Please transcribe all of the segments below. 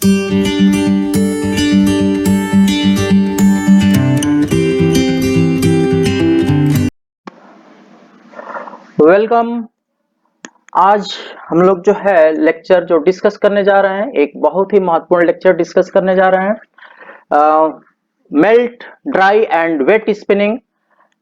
Welcome. आज हम लोग जो है लेक्चर जो डिस्कस करने जा रहे हैं, एक बहुत ही महत्वपूर्ण लेक्चर डिस्कस करने जा रहे हैं। Melt, dry and wet spinning,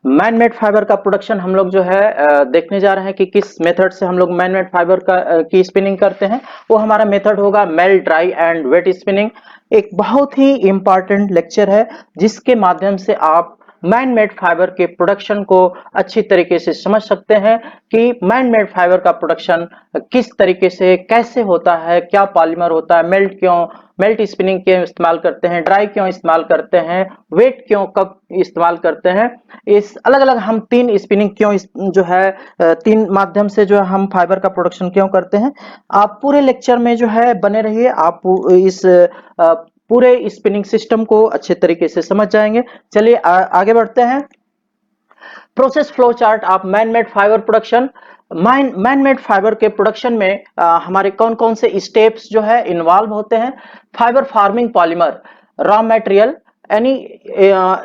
man made fibre का प्रोडक्शन हम लोग जो है देखने जा रहे हैं कि किस मेथड से हम लोग मैन मेड फाइबर का की स्पिनिंग करते हैं। वो हमारा मेथड होगा melt, dry and wet spinning. एक बहुत ही इंपॉर्टेंट लेक्चर है जिसके माध्यम से आप मैन मेड फाइबर के प्रोडक्शन को अच्छी तरीके से समझ सकते हैं कि मैन मेड फाइबर का प्रोडक्शन किस तरीके से कैसे होता है, क्या पॉलीमर होता है, मेल्ट स्पिनिंग क्यों इस्तेमाल करते हैं, ड्राई क्यों इस्तेमाल करते हैं, वेट क्यों कब इस्तेमाल करते हैं। इस अलग अलग हम तीन स्पिनिंग क्यों जो है तीन माध्यम से जो है हम फाइबर का प्रोडक्शन क्यों करते हैं। आप पूरे लेक्चर में जो है बने रहिए, आप इस पूरे स्पिनिंग सिस्टम को अच्छे तरीके से समझ जाएंगे। चलिए आगे बढ़ते हैं। Process flow chart of man made fibre production. Man made fibre के प्रोडक्शन में हमारे कौन कौन से स्टेप्स जो है इन्वॉल्व होते हैं। Fibre farming polymer, raw material, यानी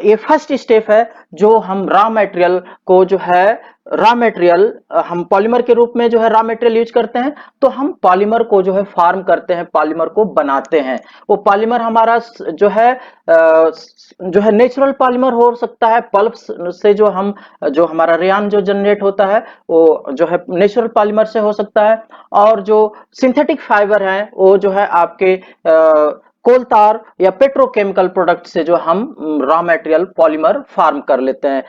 ये फर्स्ट स्टेप है जो हम रॉ मटेरियल को जो है रॉ मटेरियल हम पॉलीमर के रूप में जो है रॉ मटेरियल यूज करते हैं। तो हम पॉलीमर को जो है फार्म करते हैं, पॉलीमर को बनाते हैं। वो पॉलीमर हमारा जो है नेचुरल पॉलीमर हो सकता है, पल्प से जो हमारा रेयन जो जनरेट होता है वो जो है नेचुरल पॉलीमर से हो सकता है। और जो सिंथेटिक फाइबर है वो जो है आपके कोल तार या पेट्रोकेमिकल प्रोडक्ट से जो हम रॉ मटेरियल पॉलीमर फार्म कर लेते हैं।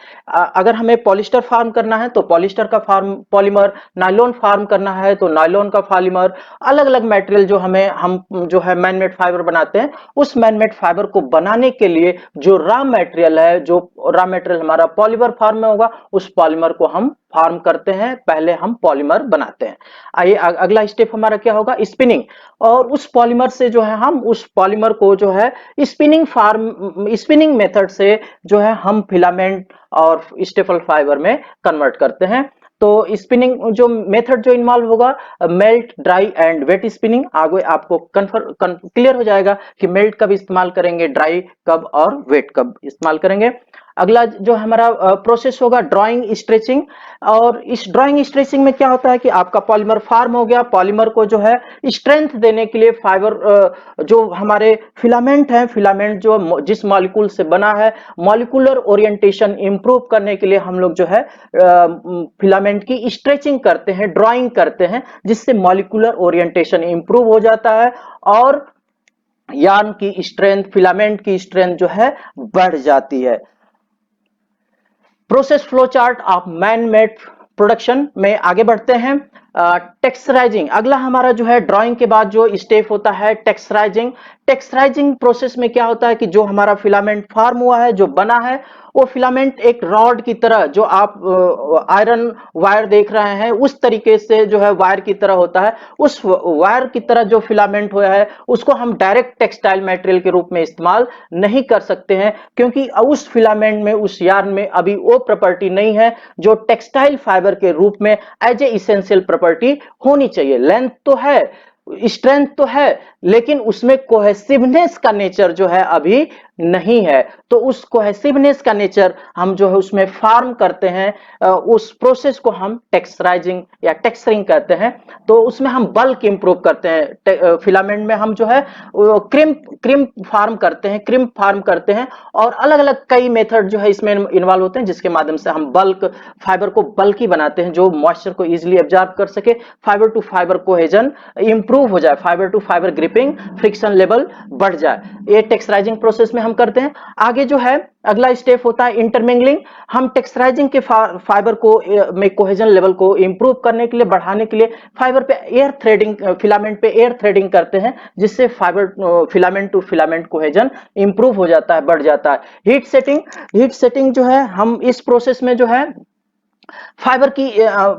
अगर हमें पॉलिस्टर फार्म करना है तो पॉलिस्टर का फार्म पॉलीमर, नायलॉन फार्म करना है तो नायलॉन का पॉलीमर, अलग अलग मटेरियल जो हम जो है मैनमेड फाइबर बनाते हैं, उस मैनमेड फाइबर को बनाने के लिए जो रॉ मटेरियल है, जो रॉ मटेरियल हमारा पॉलीमर फार्म में होगा, उस पॉलीमर को हम फार्म करते हैं। पहले हम पॉलीमर बनाते हैं। आइए अगला स्टेप हमारा क्या होगा, स्पिनिंग। और उस पॉलीमर से जो है हम उस पॉलीमर को जो है स्पिनिंग मेथड से जो है हम फिलामेंट और स्टेपल फाइबर में कन्वर्ट करते हैं। तो स्पिनिंग जो मेथड जो इन्वॉल्व होगा, melt, dry and wet spinning. आगे आपको क्लियर हो जाएगा कि मेल्ट कब इस्तेमाल करेंगे, ड्राई कब और वेट कब इस्तेमाल करेंगे। अगला जो हमारा प्रोसेस होगा ड्राइंग स्ट्रेचिंग। और इस ड्राइंग स्ट्रेचिंग में क्या होता है कि आपका पॉलीमर फार्म हो गया, पॉलीमर को जो है स्ट्रेंथ देने के लिए फाइबर जो हमारे फिलामेंट है, फिलामेंट जो जिस मॉलिक्यूल से बना है, मॉलिक्यूलर ओरिएंटेशन इंप्रूव करने के लिए हम लोग जो है फिलामेंट की स्ट्रेचिंग करते हैं, ड्राइंग करते हैं, जिससे मॉलिक्यूलर ओरिएंटेशन इंप्रूव हो जाता है और यार्न की स्ट्रेंथ, फिलामेंट की स्ट्रेंथ जो है बढ़ जाती है। Process flow chart of man made production में आगे बढ़ते हैं। टेक्सचराइजिंग अगला हमारा जो है ड्राइंग के बाद जो स्टेप होता है टेक्सचराइजिंग। टेक्सचराइजिंग प्रोसेस में क्या होता है कि जो हमारा फिलामेंट फॉर्म हुआ है, जो बना है, वो फिलामेंट एक रॉड की तरह, जो आप आयरन वायर देख रहे हैं उस तरीके से जो है वायर की तरह होता है। उस वायर की तरह जो फिलामेंट हुआ है उसको हम डायरेक्ट टेक्सटाइल मटेरियल के रूप में इस्तेमाल नहीं कर सकते हैं, क्योंकि उस फिलामेंट में, उस यार्न में अभी वो प्रॉपर्टी नहीं है जो टेक्सटाइल फाइबर के रूप में एज ए इसेंशियल प्रॉपर्टी होनी चाहिए। लेंथ तो है, स्ट्रेंथ तो है, लेकिन उसमें कोहेसिवनेस का नेचर जो है अभी नहीं है। तो उस कोहेसिवनेस का नेचर हम जो है उसमें फार्म करते हैं। उस प्रोसेस को हम टेक्सचराइजिंग या टेक्सचरिंग कहते हैं। तो उसमें हम बल्क इंप्रूव करते हैं। फिलामेंट में हम जो है क्रिम्प फार्म करते हैं, क्रिम्प फार्म करते हैं, और अलग अलग कई मेथड जो है इसमें इन्वॉल्व होते हैं, जिसके माध्यम से हम बल्क फाइबर को बल्की बनाते हैं, जो मॉइस्चर को इजिली एब्जॉर्ब कर सके, fibre to fibre cohesion improve हो जाए, fibre to fibre gripping, friction level बढ़ जाए। ये टेक्सचराइजिंग प्रोसेस में हम करते हैं। आगे जो है अगला स्टेप होता है इंटरमिंगलिंग। हम टेक्सचराइजिंग के फाइबर को में कोहेजन लेवल को इंप्रूव करने के लिए, बढ़ाने के लिए फाइबर पे एयर थ्रेडिंग, फिलामेंट पे एयर थ्रेडिंग करते हैं, जिससे fibre filament to filament cohesion improve हो जाता है, बढ़ जाता है। हीट सेटिंग जो है हम इस प्रोसेस में जो है फाइबर की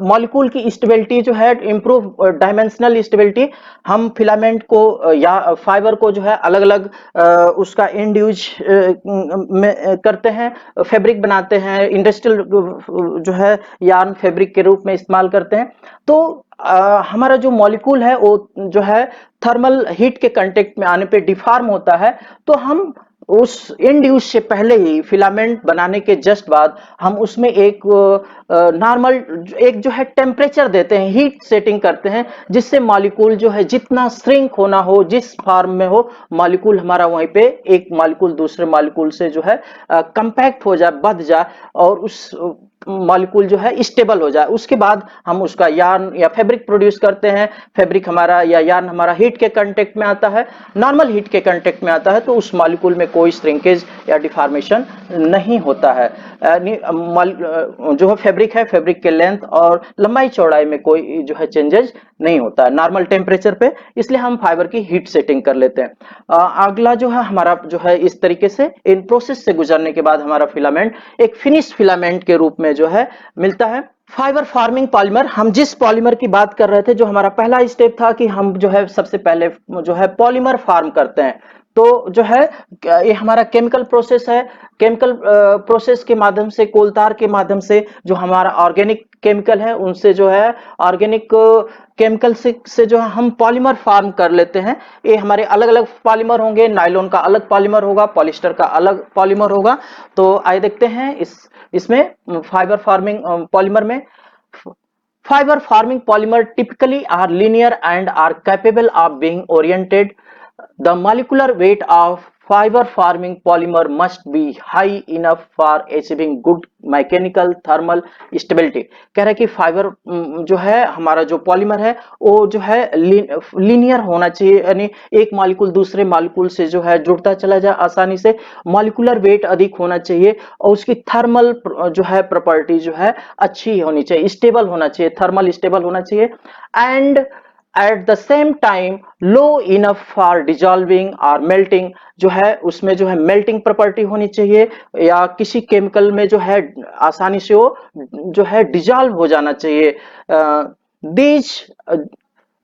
मॉलिक्यूल की स्टेबिलिटी जो है इम्प्रूव डायमेंशनल स्टेबिलिटी, हम फिलामेंट को या फाइबर को जो है अलग अलग उसका एंड यूज में करते हैं, फैब्रिक बनाते हैं, इंडस्ट्रियल जो है यार्न फैब्रिक के रूप में इस्तेमाल करते हैं। तो हमारा जो मॉलिक्यूल है वो जो है थर्मल हीट के कांटेक्ट में आने पे डिफॉर्म होता है। तो हम उस एंड यूज से पहले ही फिलामेंट बनाने के जस्ट बाद हम उसमें एक नॉर्मल एक जो है टेम्परेचर देते हैं, हीट सेटिंग करते हैं, जिससे मॉलिक्यूल जो है जितना श्रिंक होना हो, जिस फॉर्म में हो मॉलिक्यूल हमारा, वहीं पे एक मॉलिक्यूल दूसरे मॉलिक्यूल से जो है कंपैक्ट हो जाए, बंध जाए, और उस मॉलिक्यूल जो है स्टेबल हो जाए। उसके बाद हम उसका यार्न या फैब्रिक प्रोड्यूस करते हैं। फैब्रिक हमारा या यार्न हमारा हीट के कांटेक्ट में आता है, नॉर्मल हीट के कांटेक्ट में आता है, तो उस मॉलिक्यूल में कोई श्रिंकेज या डिफॉर्मेशन नहीं होता है। जो है फैब्रिक के लेंथ और लंबाई चौड़ाई में कोई जो है चेंजेस नहीं होता है नॉर्मल टेम्परेचर पे, इसलिए हम फाइबर की हीट सेटिंग कर लेते हैं। अगला जो है हमारा जो है इस तरीके से इन प्रोसेस से गुजरने के बाद हमारा फिलामेंट एक फिनिश फिलामेंट के रूप में जो है मिलता है। फाइबर फार्मिंग पॉलीमर, हम जिस पॉलीमर की बात कर रहे थे, जो हमारा पहला स्टेप था कि हम जो है सबसे पहले जो है पॉलीमर फार्म करते हैं, तो जो है ये हमारा केमिकल प्रोसेस है। केमिकल प्रोसेस के माध्यम से, कोलतार के माध्यम से जो हमारा ऑर्गेनिक केमिकल है उनसे जो है ऑर्गेनिक केमिकल से जो है हम पॉलीमर फार्म कर लेते हैं। ये हमारे अलग अलग पॉलीमर होंगे, नायलॉन का अलग पॉलीमर होगा, पॉलिस्टर का अलग पॉलीमर होगा। तो आइए देखते हैं इसमें फाइबर फार्मिंग पॉलीमर में। Fiber farming polymer typically are linear and are capable of being oriented. The molecular weight of fiber farming polymer must be high enough for achieving good mechanical thermal stability। कह रहा है कि fibre जो है हमारा जो polymer है वो जो है लीनियर होना चाहिए, यानी एक मॉलिक्यूल दूसरे मॉलिक्यूल से जो है जुड़ता चला जाए आसानी से। मॉलिक्यूलर वेट अधिक होना चाहिए और उसकी थर्मल जो है प्रॉपर्टी जो है अच्छी होनी चाहिए, स्टेबल होना चाहिए, थर्मल स्टेबल होना चाहिए। And at the same time low enough for dissolving और मेल्टिंग, जो है उसमें जो है मेल्टिंग प्रॉपर्टी होनी चाहिए, या किसी केमिकल में जो है आसानी से वो जो है डिजॉल्व हो जाना चाहिए। These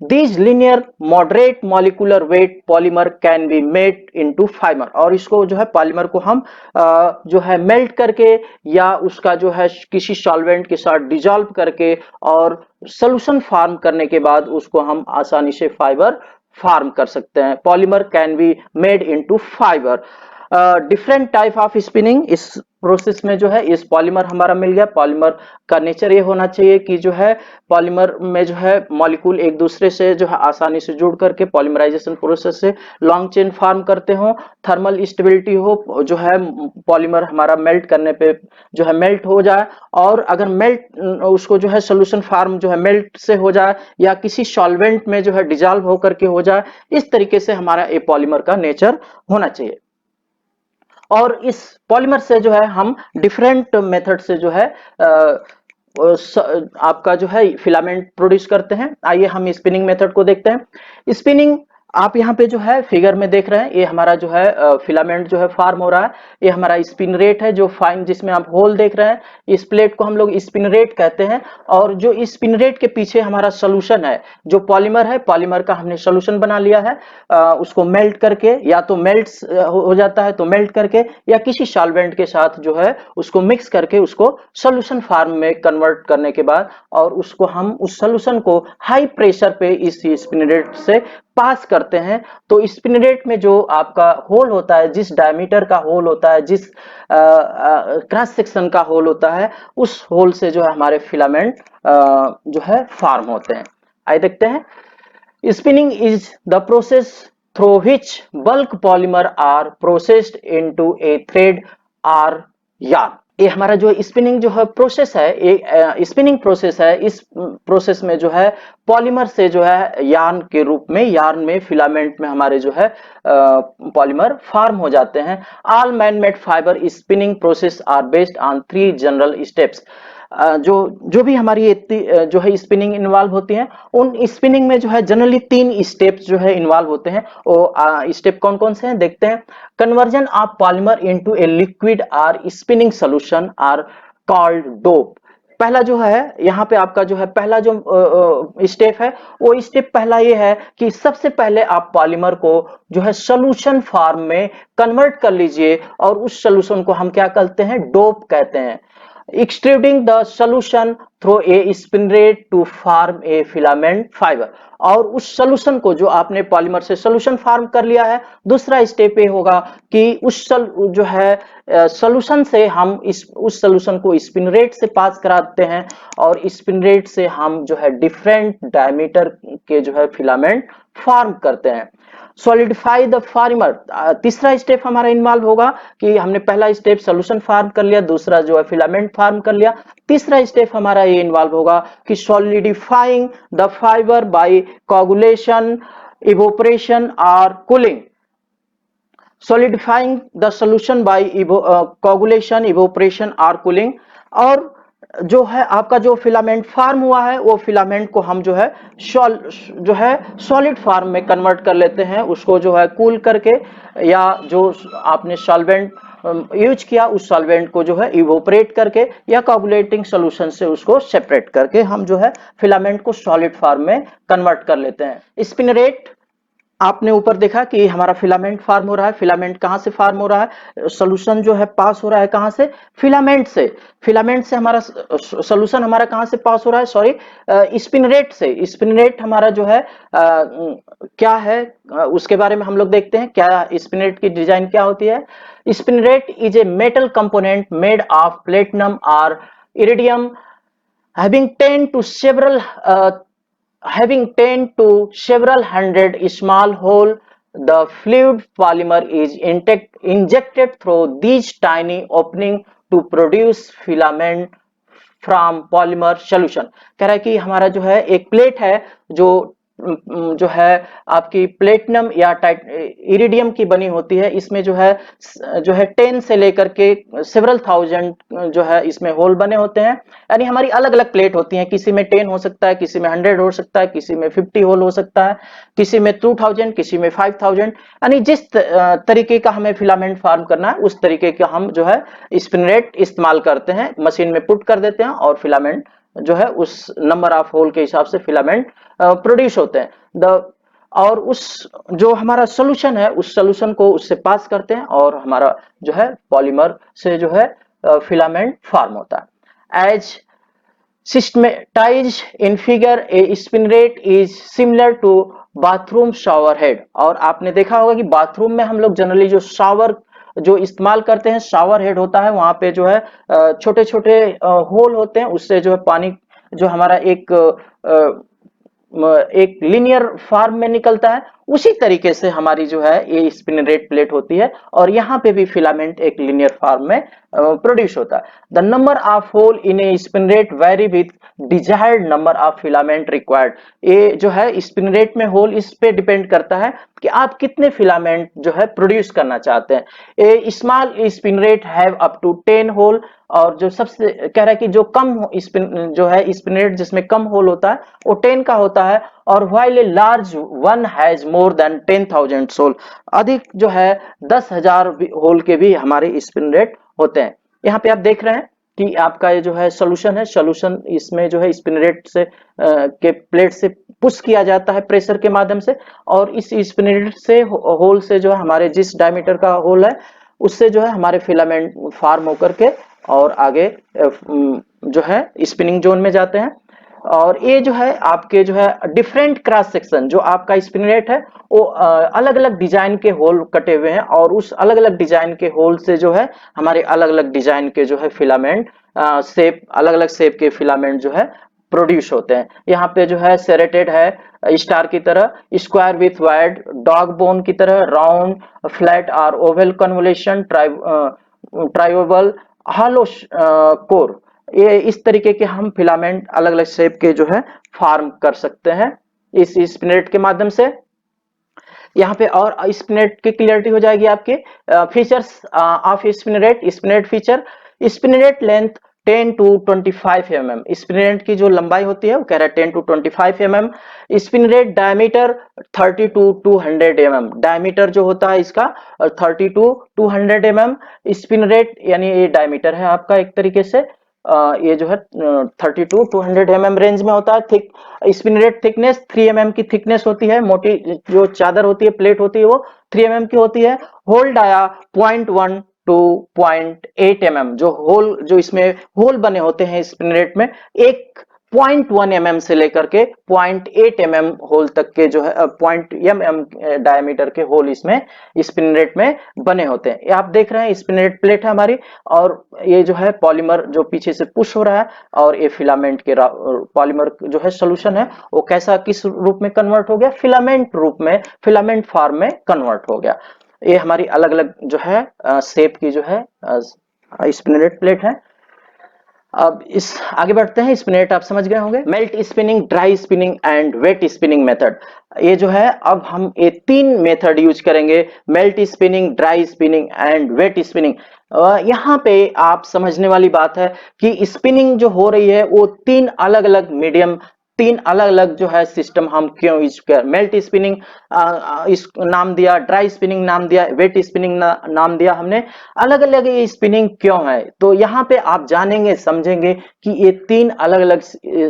These linear moderate molecular weight polymer can be made into fiber, और इसको जो है पॉलीमर को हम जो है मेल्ट करके या उसका जो है किसी सॉल्वेंट के साथ डिजॉल्व करके और सोल्यूशन फॉर्म करने के बाद उसको हम आसानी से फाइबर फार्म कर सकते हैं। Polymer can be made into fibre. Different type of spinning, इस प्रोसेस में जो है इस पॉलीमर हमारा मिल गया। पॉलीमर का नेचर ये होना चाहिए कि जो है पॉलीमर में जो है मॉलिक्यूल एक दूसरे से जो है आसानी से जुड़ करके पॉलीमराइजेशन प्रोसेस से लॉन्ग चेन फॉर्म करते हो, थर्मल स्टेबिलिटी हो, जो है पॉलीमर हमारा मेल्ट करने पे जो है मेल्ट हो जाए, और अगर मेल्ट उसको जो है सोल्यूशन फॉर्म जो है मेल्ट से हो जाए या किसी सॉल्वेंट में जो है डिजॉल्व होकर के हो जाए, इस तरीके से हमारा ये पॉलीमर का नेचर होना चाहिए। और इस पॉलीमर से जो है हम डिफरेंट मेथड से जो है आपका जो है फिलामेंट प्रोड्यूस करते हैं। आइए हम स्पिनिंग मेथड को देखते हैं। स्पिनिंग, आप यहाँ पे जो है फिगर में देख रहे हैं, ये हमारा जो है फिलामेंट जो है फॉर्म हो रहा है। ये हमारा स्पिन रेट है, जो फाइन जिसमें आप होल देख रहे हैं, इस प्लेट को हम लोग स्पिन रेट कहते हैं। और जो स्पिन रेट के पीछे हमारा सोल्यूशन है, जो पॉलीमर है, पॉलीमर का हमने सोल्यूशन बना लिया है। उसको मेल्ट करके, या तो मेल्ट हो जाता है तो मेल्ट करके, या किसी सॉल्वेंट के साथ जो है उसको मिक्स करके उसको सोल्यूशन फॉर्म में कन्वर्ट करने के बाद, और उसको हम उस सोल्यूशन को हाई प्रेशर पे इस स्पिन रेट से पास करते हैं। तो स्पिन रेट में जो आपका होल होता है, जिस डायमीटर का होल होता है, जिस क्रॉस सेक्शन का होल होता है, उस होल से जो है हमारे फिलामेंट जो है फॉर्म होते हैं। आइए देखते हैं। Spinning is the process through which bulk polymer are processed into a thread or yarn। ये हमारा जो स्पिनिंग जो है प्रोसेस है, ये स्पिनिंग प्रोसेस है। इस प्रोसेस में जो है पॉलीमर से जो है यार्न के रूप में, यार्न में फिलामेंट में हमारे जो है पॉलीमर फॉर्म हो जाते हैं। All man made fibre spinning process are based on 3 general steps. जो जो भी हमारी जो है स्पिनिंग इन्वॉल्व होती है, उन स्पिनिंग में जो है जनरली 3 स्टेप्स जो है इन्वॉल्व होते हैं। वो स्टेप कौन कौन से हैं देखते हैं। Conversion of polymer into a liquid और spinning solution are called dope. पहला जो है यहाँ पे आपका जो है पहला जो स्टेप है, वो स्टेप पहला ये है कि सबसे पहले आप पॉलीमर को जो है सोल्यूशन फॉर्म में कन्वर्ट कर लीजिए, और उस सोल्यूशन को हम क्या कहते हैं, डोप कहते हैं। Extruding the solution through a spinneret to form a filament fibre. और उस सॉल्यूशन को जो आपने पॉलीमर से सॉल्यूशन फॉर्म कर लिया है, दूसरा स्टेप ये होगा कि जो है सॉल्यूशन से हम इस उस सॉल्यूशन को स्पिनरेट से पास कराते हैं, और स्पिनरेट से हम जो है डिफरेंट डायमीटर के जो है फिलामेंट फॉर्म करते हैं। सॉलिडिफाई द फॉर्मर, तीसरा स्टेप हमारा इन्वॉल्व होगा कि हमने पहला स्टेप सोल्यूशन फॉर्म कर लिया, दूसरा जो है फिलामेंट फॉर्म कर लिया, तीसरा स्टेप हमारा ये इन्वॉल्व होगा कि solidifying the fibre by coagulation, evaporation और cooling. Solidifying the solution by coagulation, evaporation और कूलिंग। और जो है आपका जो फिलामेंट फॉर्म हुआ है, वो फिलामेंट को हम जो है सॉलिड फॉर्म में कन्वर्ट कर लेते हैं, उसको जो है कूल करके, या जो आपने सॉल्वेंट यूज किया उस सॉल्वेंट को जो है इवोपरेट करके या कोगुलेटिंग सॉल्यूशन से उसको सेपरेट करके हम जो है फिलामेंट को सॉलिड फॉर्म में कन्वर्ट कर लेते हैं। स्पिनरेट, आपने ऊपर देखा कि हमारा फिलामेंट फॉर्म हो रहा है। फिलामेंट कहां से फॉर्म हो रहा है, सॉल्यूशन जो है पास हो रहा है कहां से, फिलामेंट से। फिलामेंट से हमारा सॉल्यूशन हमारा कहां से पास हो रहा है, सॉरी, स्पिनरेट से। स्पिनरेट हमारा जो है क्या है, उसके बारे में हम लोग देखते हैं क्या स्पिनरेट की डिजाइन क्या होती है। Spinneret is a metal component made of platinum और iridium, having 10 to several having 10 to several hundred small hole. The fluid polymer is injected through these tiny opening to produce filament from polymer solution. कह रहा है कि हमारा जो है एक plate है जो है आपकी प्लेटिनम या इरिडियम की बनी होती है। इसमें जो है 10 से लेकर के सेवरल थाउजेंड जो है इसमें होल बने होते हैं। यानी हमारी अलग अलग प्लेट होती हैं, किसी में 10 हो सकता है, किसी में 100 हो सकता है, किसी में 50 होल हो सकता है, किसी में 2000, किसी में 5000। यानी जिस तरीके का हमें फिलामेंट फॉर्म करना है उस तरीके का हम जो है स्पिनरेट इस्तेमाल करते हैं, मशीन में पुट कर देते हैं और फिलामेंट जो है उस नंबर ऑफ होल के हिसाब से फिलामेंट प्रोड्यूस होते हैं। और उस जो हमारा सोल्यूशन है उस सोल्यूशन को उससे पास करते हैं, और हमारा जो है पॉलीमर से जो है फिलामेंट फॉर्म होता है। As systematized in figure, a spinneret is similar to bathroom shower head. और आपने देखा होगा कि बाथरूम में हम लोग जनरली जो शावर जो इस्तेमाल करते हैं, शावर हेड होता है, वहां पे जो है छोटे छोटे होल होते हैं, उससे जो है पानी जो हमारा एक लिनियर फॉर्म में निकलता है। उसी तरीके से हमारी जो है ये स्पिनरेट प्लेट होती है, और यहाँ पे भी फिलामेंट एक लिनियर फॉर्म में प्रोड्यूस होता है। The number of hole in a spinneret vary with desired number of filament required. ये जो है स्पिनरेट में होल इस पे डिपेंड करता है कि आप कितने फिलामेंट जो है प्रोड्यूस करना चाहते हैं। A small spinneret have up to 10 hole. और जो सबसे कह रहा है कि जो कम जो है स्पिनरेट जिसमें कम होल होता है वो 10 का होता है, और while a large one has more than 10,000 hole. अधिक जो है 10,000 होल के भी हमारे स्पिनरेट होते हैं। यहाँ पे आप देख रहे हैं कि आपका ये जो है सोल्यूशन है, सोल्यूशन इसमें जो है स्पिनरेट से के प्लेट से पुश किया जाता है प्रेशर के माध्यम से, और इस स्पिनरेट से होल से जो है हमारे जिस डायमीटर का होल है उससे जो है हमारे फिलामेंट फॉर्म होकर के और आगे जो है स्पिनिंग जोन में जाते हैं। और ये जो है आपके जो है डिफरेंट क्रॉस सेक्शन जो आपका स्पिनरेट है वो अलग अलग डिजाइन के होल कटे हुए हैं, और उस अलग अलग डिजाइन के होल से जो है हमारे अलग अलग डिजाइन के जो है फिलामेंट शेप, अलग अलग शेप के फिलामेंट जो है प्रोड्यूस होते हैं। यहाँ पे जो है सेरेटेड है स्टार की तरह, square with wide, dog bone की तरह, राउंड, फ्लैट और ओवल कन्वोल्यूशन, ट्राइओवल, हॉलो कोर। ये इस तरीके के हम फिलामेंट अलग अलग शेप के जो है फॉर्म कर सकते हैं इस स्पिनरेट के माध्यम से। यहाँ पे और स्पिनरेट की क्लियरिटी हो जाएगी आपके। Features of spinneret feature, spinneret length 10 to 25 mm। Spinneret की जो लंबाई होती है वो कह रहा है 10 to 25 mm। Spinneret diameter 30 to 200 mm। Diameter जो होता है इसका 30 to 200 mm। स्पिनरेट यानी ये डायमीटर है आपका एक तरीके से। ये जो है 32-200 रेंज में होता है। थिक स्पिन रेट थिकनेस 3 की थिकनेस होती है, मोटी जो चादर होती है, प्लेट होती है, वो 3 की होती है। होल्ड आया 0.1 टू 0.8 जो होल, जो इसमें होल बने होते हैं स्पिन रेट में, एक 0.1 से लेकर के 0.8 होल तक के जो है 0.1 डायमीटर के होल इसमें स्पिन रेट में बने होते हैं। ये आप देख रहे हैं स्पिन रेट प्लेट है हमारी, और ये जो है पॉलीमर जो पीछे से पुश हो रहा है, और ये फिलामेंट के पॉलीमर जो है सोल्यूशन है वो कैसा, किस रूप में कन्वर्ट हो गया, फिलामेंट रूप में, फिलामेंट फॉर्म में कन्वर्ट हो गया। ये हमारी अलग अलग जो है शेप की जो है स्पिन रेट प्लेट है। अब इस आगे बढ़ते हैं। स्पिनेट आप समझ गए होंगे, melt spinning, dry spinning and wet spinning method. ये जो है अब हम ये 3 मेथड यूज करेंगे, melt spinning, dry spinning and wet spinning. यहाँ पे आप समझने वाली बात है कि स्पिनिंग जो हो रही है वो 3 अलग अलग मीडियम, 3 अलग अलग जो है सिस्टम हम क्यों यूज कर, मेल्ट स्पिनिंग इस नाम दिया, ड्राई स्पिनिंग नाम दिया, वेट स्पिनिंग नाम दिया हमने। अलग अलग ये स्पिनिंग क्यों है, तो यहाँ पे आप जानेंगे समझेंगे कि ये 3 अलग अलग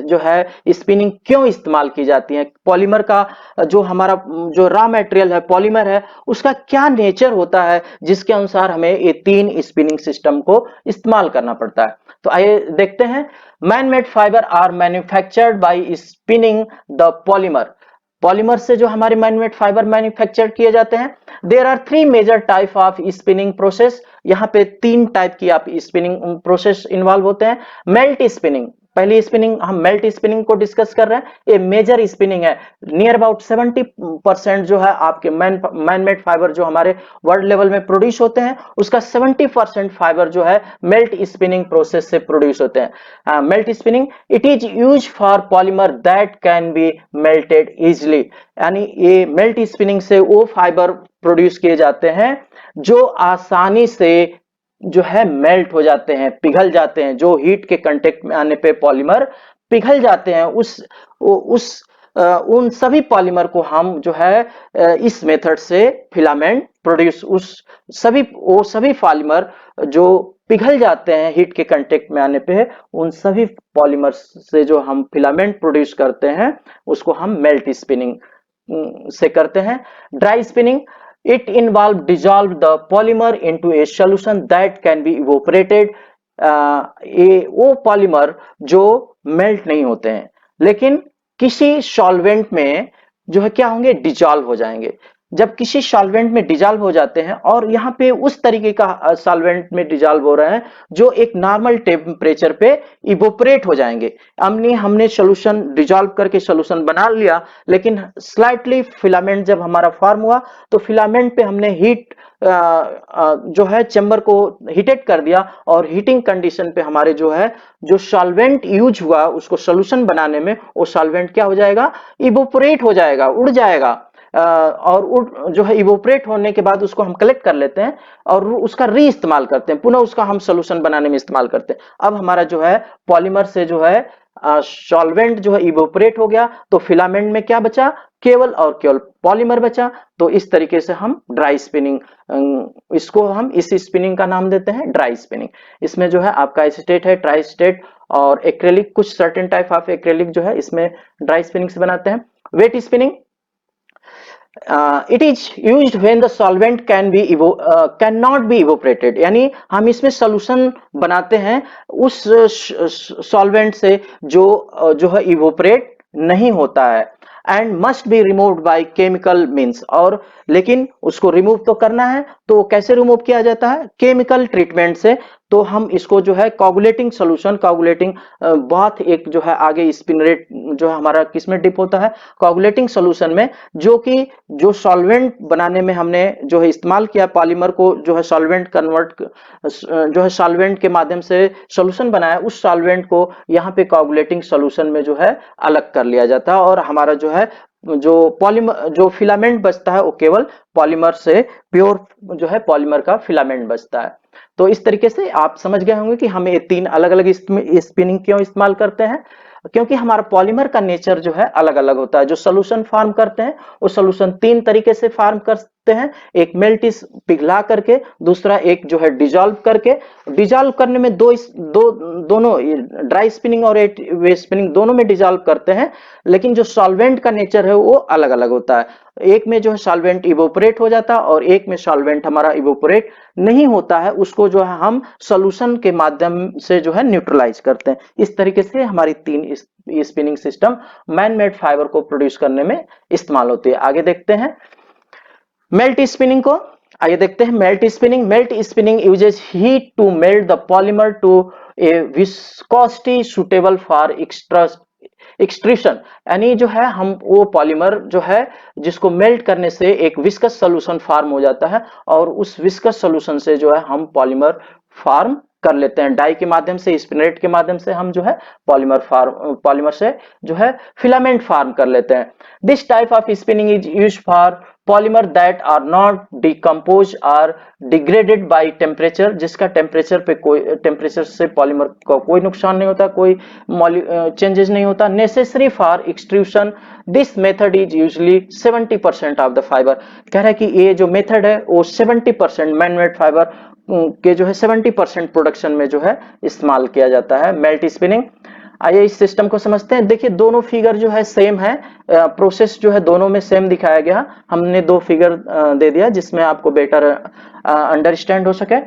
जो है स्पिनिंग क्यों इस्तेमाल की जाती है। पॉलीमर का जो हमारा जो रॉ मटेरियल है, पॉलीमर है, उसका क्या नेचर होता है जिसके अनुसार हमें ये 3 स्पिनिंग सिस्टम को इस्तेमाल करना पड़ता है। तो आइए देखते हैं। Man made fibre are manufactured by spinning the polymer. Polymer से जो हमारे मैन मेड फाइबर मैन्युफैक्चर किए जाते हैं। There are 3 major type of spinning process. यहाँ पे 3 टाइप की आप स्पिनिंग प्रोसेस इन्वॉल्व होते हैं। मेल्ट स्पिनिंग, पहली स्पिनिंग हम मेल्ट स्पिनिंग को डिस्कस कर रहे हैं। ये मेजर स्पिनिंग है, नियर अबाउट 70% जो है आपके मैन मेड फाइबर जो हमारे वर्ल्ड लेवल में प्रोड्यूस होते हैं, उसका 70% फाइबर जो है मेल्ट स्पिनिंग प्रोसेस से प्रोड्यूस होते हैं। Melt spinning, it is use for polymer that can be melted easily. यानी ये मेल्ट स्पिनिंग से वो फाइबर प्रोड्यूस किए जाते हैं जो आसानी से जो है मेल्ट हो जाते हैं, पिघल जाते हैं, जो हीट के कांटेक्ट में आने पे पॉलीमर पिघल जाते हैं। उस उन सभी पॉलीमर को हम जो है इस मेथड से फिलामेंट प्रोड्यूस, उस सभी पॉलीमर जो पिघल जाते हैं हीट के कांटेक्ट में आने पे, उन सभी पॉलीमर से जो हम फिलामेंट प्रोड्यूस करते हैं उसको हम मेल्ट स्पिनिंग से करते हैं। Dry spinning, it involve dissolve the polymer into a solution that can be evaporated। ये वो पॉलीमर जो मेल्ट नहीं होते हैं लेकिन किसी सॉल्वेंट में जो है क्या होंगे, डिजॉल्व हो जाएंगे। जब किसी सॉल्वेंट में डिजॉल्व हो जाते हैं, और यहाँ पे उस तरीके का सॉल्वेंट में डिजॉल्व हो रहा है जो एक नॉर्मल टेम्परेचर पे इवोपरेट हो जाएंगे। हमने सोल्यूशन डिजॉल्व करके सोल्यूशन बना लिया, लेकिन स्लाइटली फिलामेंट जब हमारा फॉर्म हुआ तो फिलामेंट पे हमने हीट जो है चेंबर को हीटेड कर दिया, और हीटिंग कंडीशन पे हमारे जो है जो सॉल्वेंट यूज हुआ उसको सोल्यूशन बनाने में, वो सॉल्वेंट क्या हो जाएगा, इवोपरेट हो जाएगा, उड़ जाएगा। और जो है इवोपरेट होने के बाद उसको हम कलेक्ट कर लेते हैं और उसका री इस्तेमाल करते हैं, पुनः उसका हम सोल्यूशन बनाने में इस्तेमाल करते हैं। अब हमारा जो है पॉलीमर से जो है सॉल्वेंट जो है इवोपरेट हो गया, तो फिलामेंट में क्या बचा, केवल और केवल पॉलीमर बचा। तो इस तरीके से हम ड्राई स्पिनिंग, इसको हम इस स्पिनिंग का नाम देते हैं ड्राई स्पिनिंग। इसमें जो है आपका एसीटेट है, ट्राई स्टेट और एक्रेलिक, कुछ सर्टेन टाइप ऑफ एक्रेलिक जो है इसमें ड्राई स्पिनिंग से बनाते हैं। Wet spinning, it is used when the solvent can not be evaporated. यानी हम इसमें सोल्यूशन बनाते हैं उस सॉल्वेंट से जो है इवोपरेट नहीं होता है, and must be removed by chemical means. और लेकिन उसको रिमूव तो करना है, तो कैसे रिमूव किया जाता है, केमिकल ट्रीटमेंट से। तो हम इसको जो है कोगुलेटिंग सोल्यूशन, कोगुलेटिंग बहुत एक जो है आगे स्पिन रेट जो है हमारा किसमें डिप होता है, कोगुलेटिंग सोल्यूशन में, जो कि जो सॉल्वेंट बनाने में हमने जो है इस्तेमाल किया पॉलीमर को, जो है सॉल्वेंट कन्वर्ट जो है सॉल्वेंट के माध्यम से सॉल्यूशन बनाया, उस सॉल्वेंट को यहाँ पे कोगुलेटिंग सोल्यूशन में जो है अलग कर लिया जाता है, और हमारा जो है जो पॉलीमर जो फिलामेंट बचता है वो केवल पॉलीमर से, प्योर जो है पॉलीमर का फिलामेंट बचता है। तो इस तरीके से आप समझ गए होंगे कि हम ये 3 अलग-अलग स्पिनिंग क्यों इस्तेमाल करते हैं, क्योंकि हमारा पॉलीमर का नेचर जो है अलग अलग होता है। जो सोल्यूशन फॉर्म करते हैं वो सोल्यूशन 3 तरीके से फॉर्म हैं, एक मेल्ट पिघला करके, दूसरा एक जो है डिजॉल्व करके। डिजॉल्व करने में दोनों ड्राई स्पिनिंग और वेट स्पिनिंग दोनों में डिजॉल्व करते हैं, लेकिन जो सॉल्वेंट का नेचर है वो अलग अलग होता है। एक में जो है सॉल्वेंट इवोपरेट हो जाता है और एक में सॉल्वेंट हमारा इवोपरेट नहीं होता है, उसको जो है हम सॉल्यूशन के माध्यम से जो है न्यूट्रलाइज करते हैं। इस तरीके से हमारी तीन spinning system man made fibre को प्रोड्यूस करने में इस्तेमाल होती है। आगे देखते हैं मेल्ट स्पिनिंग को। आइए देखते हैं melt spinning uses heat to melt the polymer to a viscosity suitable for extrusion. यानी जो है हम वो पॉलीमर जो है जिसको मेल्ट करने से एक विस्कस सॉल्यूशन फॉर्म हो जाता है, और उस विस्कस सॉल्यूशन से जो है हम पॉलीमर फॉर्म कर लेते हैं। डाई के माध्यम से, स्पिनरेट के माध्यम से हम जो है पॉलीमर से जो है फिलामेंट फॉर्म कर लेते हैं। This type of spinning is used for polymer that are not decompose or degraded by temperature, जिसका टेम्परेचर से पॉलीमर को कोई नुकसान नहीं होता, कोई चेंजेस नहीं होता, necessary for extrusion. This method is usually 70% of the fibre. कह रहा है कि ये जो मेथड है वो 70% मैनमेड फाइबर के जो है 70% प्रोडक्शन में जो है इस्तेमाल किया जाता है मेल्ट स्पिनिंग। आइए इस सिस्टम को समझते हैं। देखिए दोनों फिगर जो है सेम है, प्रोसेस जो है दोनों में सेम दिखाया गया। हमने दो फिगर दे दिया जिसमें आपको बेटर अंडरस्टैंड हो सके।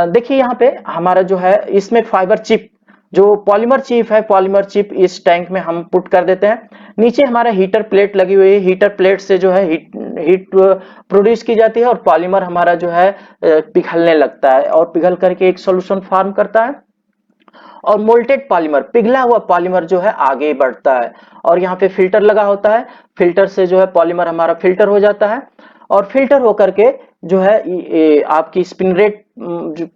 देखिए यहाँ पे हमारा जो है इसमें फाइबर चिप, जो पॉलीमर चिप है, पॉलीमर चिप इस टैंक में हम पुट कर देते हैं। नीचे हमारा हीटर प्लेट लगी हुई है, हीटर प्लेट से जो है हीट प्रोड्यूस की जाती है और पॉलीमर हमारा जो है पिघलने लगता है और पिघल करके एक सॉल्यूशन फॉर्म करता है। और मोल्टेड पॉलीमर, पिघला हुआ पॉलीमर जो है आगे बढ़ता है, और यहाँ पे फिल्टर लगा होता है। फिल्टर से जो है पॉलीमर हमारा फिल्टर हो जाता है, और फिल्टर होकर के जो है आपकी स्पिन रेट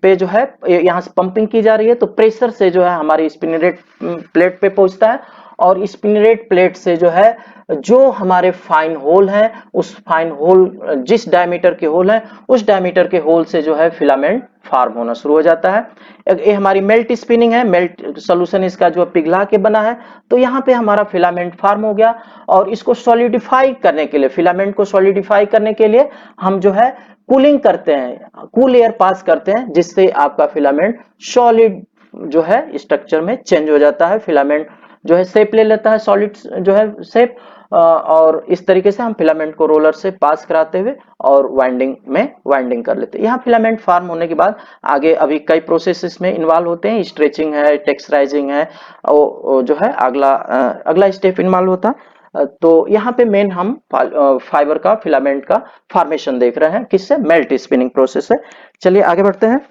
पे जो है यहाँ से पंपिंग की जा रही है, तो प्रेशर से जो है हमारी स्पिन रेट प्लेट पे पहुंचता है, और स्पिन रेट प्लेट से जो है जो हमारे फाइन होल हैं, उस फाइन होल जिस डायमीटर के होल हैं उस डायमीटर के होल से जो है फिलामेंट फॉर्म होना शुरू हो जाता है। ये हमारी मेल्ट स्पिनिंग है, मेल्ट सॉल्यूशन इसका जो पिघला के बना है, तो यहाँ पे हमारा फिलामेंट फॉर्म हो गया। और इसको सॉलिडिफाई करने के लिए, फिलामेंट को सॉलिडिफाई करने के लिए हम जो है कूलिंग करते हैं, कूल एयर पास करते हैं, जिससे आपका फिलामेंट सॉलिड जो है स्ट्रक्चर में चेंज हो जाता है। फिलामेंट जो है शेप ले लेता है, सॉलिड जो है शेप, और इस तरीके से हम फिलामेंट को रोलर से पास कराते हुए और वाइंडिंग कर लेते हैं। यहाँ फिलामेंट फॉर्म होने के बाद आगे अभी कई प्रोसेसेस में इन्वॉल्व होते हैं, स्ट्रेचिंग है, टेक्सचराइजिंग है, और जो है अगला स्टेप इन्वॉल्व होता है। तो यहाँ पे मेन हम फाइबर का, फिलामेंट का फॉर्मेशन देख रहे हैं, किससे? मेल्ट स्पिनिंग प्रोसेस है। चलिए आगे बढ़ते हैं,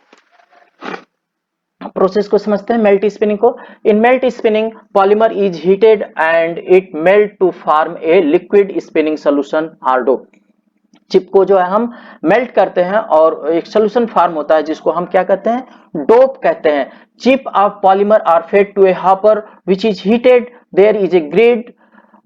प्रोसेस को समझते हैं मेल्ट स्पिनिंग को। In melt spinning polymer is heated and it melt to form a liquid spinning solution or dough. Chip को जो है हम मेल्ट करते हैं और एक सोल्यूशन फॉर्म होता है जिसको हम क्या कहते हैं? डोप कहते हैं। Chip of polymer are fed to a hopper which is heated, there is a grid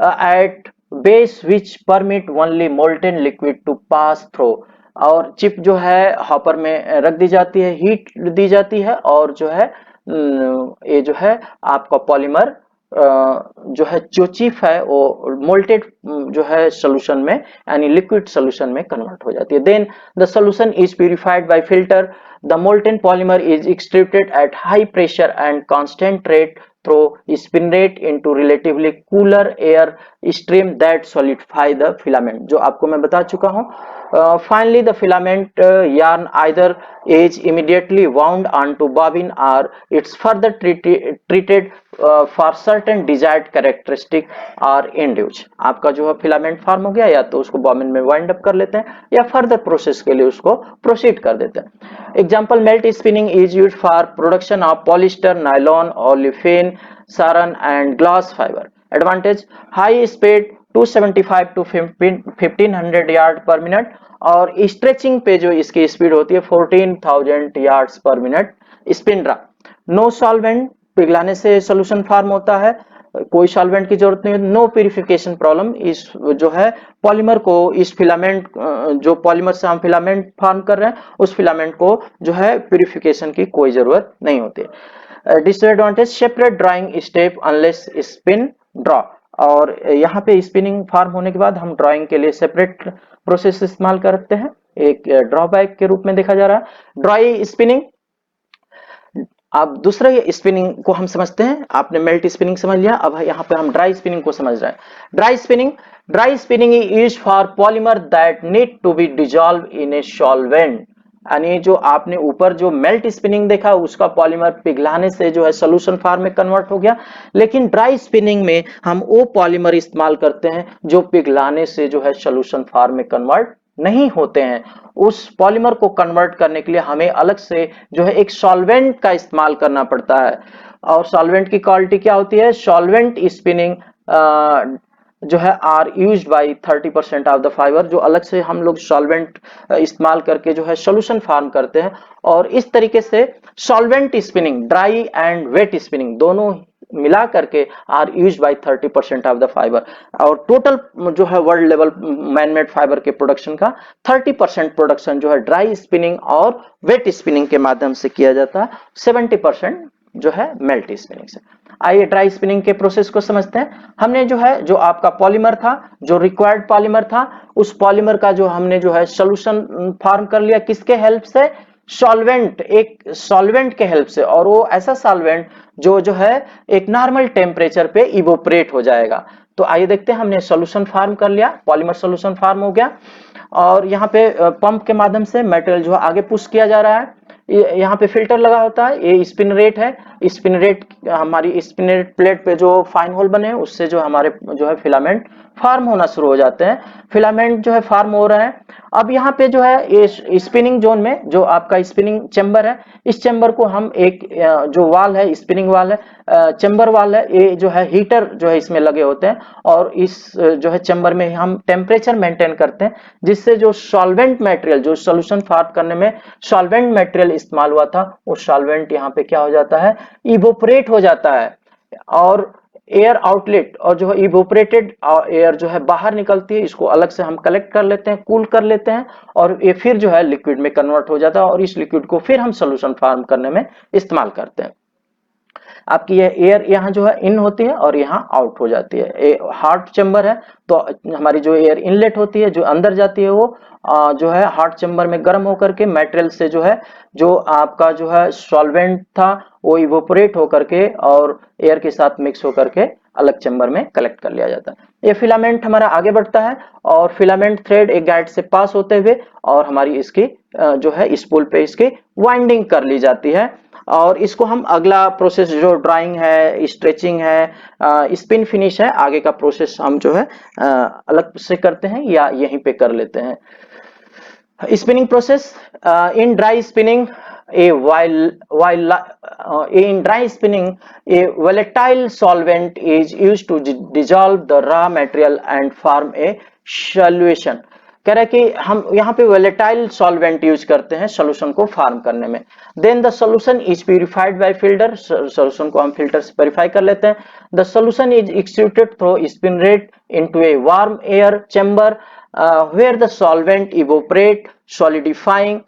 at base which permit only molten liquid to pass through. और चिप जो है हॉपर में रख दी जाती है, हीट दी जाती है, और जो है ये जो है आपका पॉलीमर जो है, जो चिप है वो मोल्टेड जो है सोल्यूशन में, यानी लिक्विड सोल्यूशन में कन्वर्ट हो जाती है। Then the solution is purified by filter. The molten polymer is extracted at high pressure and constant rate through spinnate into relatively cooler air stream that solidify the filament, जो आपको मैं बता चुका हूँ। Finally the filament yarn either is immediately wound onto bobbin or it's further treated for certain desired characteristic or end use। आपका जो है filament form हो गया, या तो उसको बॉबिन में वाइंड अप कर लेते हैं या फर्दर प्रोसेस के लिए उसको प्रोसीड कर देते हैं। Example, melt spinning is used for production of polyester, nylon, olefin, saran and glass fibre. Advantage, high speed 275 to 1500 yard per minute, और स्ट्रेचिंग पे जो इसकी स्पीड होती है 14,000 yards per minute. Spindraw, no solvent, पिघलाने से सॉल्यूशन फॉर्म होता है, कोई सॉल्वेंट की जरूरत नहीं। नो प्यूरिफिकेशन प्रॉब्लम, इस जो है पॉलीमर को, इस फिलामेंट जो पॉलीमर से हम फिलामेंट फॉर्म कर रहे हैं उस फिलामेंट को जो है प्यूरिफिकेशन की कोई जरूरत नहीं होती है। Disadvantage, separate drawing step unless spin draw, और यहाँ पे स्पिनिंग फार्म होने के बाद हम ड्राइंग के लिए सेपरेट प्रोसेस इस्तेमाल करते हैं, एक ड्रॉबैक के रूप में देखा जा रहा है। ड्राई स्पिनिंग, अब दूसरा ये स्पिनिंग को हम समझते हैं, आपने मेल्ट स्पिनिंग समझ लिया, अब यहाँ पे हम ड्राई स्पिनिंग को समझ रहे हैं। Dry spinning is used for polymer that need to be dissolve in a solvent. यानी जो आपने ऊपर जो मेल्ट स्पिनिंग देखा उसका पॉलीमर पिघलाने से जो है सोल्यूशन फॉर्म में कन्वर्ट हो गया, लेकिन ड्राई स्पिनिंग में हम वो पॉलीमर इस्तेमाल करते हैं जो पिघलाने से जो है सोल्यूशन फॉर्म में कन्वर्ट नहीं होते हैं। उस पॉलीमर को कन्वर्ट करने के लिए हमें अलग से जो है एक सॉल्वेंट का इस्तेमाल करना पड़ता है। और सॉल्वेंट की क्वालिटी क्या होती है? सॉल्वेंट स्पिनिंग जो है are used by 30% of the fibre, जो अलग से हम लोग सॉल्वेंट इस्तेमाल करके जो है सोल्यूशन फॉर्म करते हैं। और इस तरीके से solvent spinning, dry and wet spinning दोनों मिला करके are used by 30% of the fibre. और टोटल जो है वर्ल्ड लेवल मैनमेड फाइबर के प्रोडक्शन का 30% प्रोडक्शन जो है ड्राई स्पिनिंग और वेट स्पिनिंग के माध्यम से किया जाता है, 70% जो है मेल्ट स्पिनिंग से। आइए ड्राई स्पिनिंग के प्रोसेस को समझते हैं। हमने जो है जो आपका पॉलीमर था, जो रिक्वायर्ड पॉलीमर था, उस पॉलीमर का जो हमने जो है सोल्यूशन फॉर्म कर लिया, किसके हेल्प से? सॉल्वेंट, एक सॉल्वेंट के हेल्प से। और वो ऐसा सॉल्वेंट जो है एक नॉर्मल टेम्परेचर पे इवोपरेट हो जाएगा। तो आइए देखते हैं, हमने सॉल्यूशन फॉर्म कर लिया, पॉलीमर सॉल्यूशन फॉर्म हो गया, और यहाँ पे पंप के माध्यम से मटेरियल जो है आगे पुश किया जा रहा है। यहाँ पे फिल्टर लगा होता है, ये स्पिन रेट है। स्पिन रेट, हमारी स्पिन रेट प्लेट पे जो फाइन होल बने हैं उससे जो हमारे जो है फिलामेंट फॉर्म होना शुरू हो जाते हैं। फिलामेंट जो है फॉर्म हो रहे हैं। अब यहाँ पे जो है ये स्पिनिंग जोन में जो आपका स्पिनिंग चेंबर है, इस चेंबर को हम एक जो वाल है, स्पिनिंग वाल है, चेंबर वाल है, ये जो है हीटर जो है इसमें लगे होते हैं। और इस जो है चेंबर में हम टेम्परेचर मेंटेन करते हैं, जिससे जो सॉल्वेंट मटेरियल, जो सोल्यूशन फॉर्म करने में सॉल्वेंट मटेरियल इस्तेमाल हुआ था, वो सॉल्वेंट यहाँ पे क्या हो जाता है? इवोपरेट हो जाता है। और एयर आउटलेट और जो है इवोपरेटेड एयर जो है बाहर निकलती है, इसको अलग से हम कलेक्ट कर लेते हैं, कूल कर लेते हैं, और ये फिर जो है लिक्विड में कन्वर्ट हो जाता है, और इस लिक्विड को फिर हम सोल्यूशन फॉर्म करने में इस्तेमाल करते हैं। आपकी ये एयर यहाँ जो है इन होती है और यहाँ आउट हो जाती है। हार्ट चेंबर है, तो हमारी जो एयर इनलेट होती है, जो अंदर जाती है, वो जो है हार्ट चेंबर में गर्म होकर के मटेरियल से जो है, जो आपका जो है सॉल्वेंट था, वो इवोपरेट होकर के और एयर के साथ मिक्स होकर के अलग चेंबर में कलेक्ट कर लिया जाता है। ये फिलामेंट हमारा आगे बढ़ता है, और फिलामेंट थ्रेड एक गाइड से पास होते हुए और हमारी इसकी जो है स्पूल पे इसकी वाइंडिंग कर ली जाती है। और इसको हम अगला प्रोसेस जो ड्राइंग है, स्ट्रेचिंग है, स्पिन फिनिश है, आगे का प्रोसेस हम जो है अलग से करते हैं या यहीं पे कर लेते हैं। Spinning process, in dry spinning, a in dry spinning, a volatile solvent is used to dissolve the raw material and form a solution. कह रहा है कि हम यहाँ पे volatile solvent यूज करते हैं सोल्यूशन को फॉर्म करने में। Then the solution is purified by filter, solution को हम फिल्टर से प्यूरिफाई कर लेते हैं। The solution is extruded through spinneret into a warm air chamber where the solvent evaporate solidifying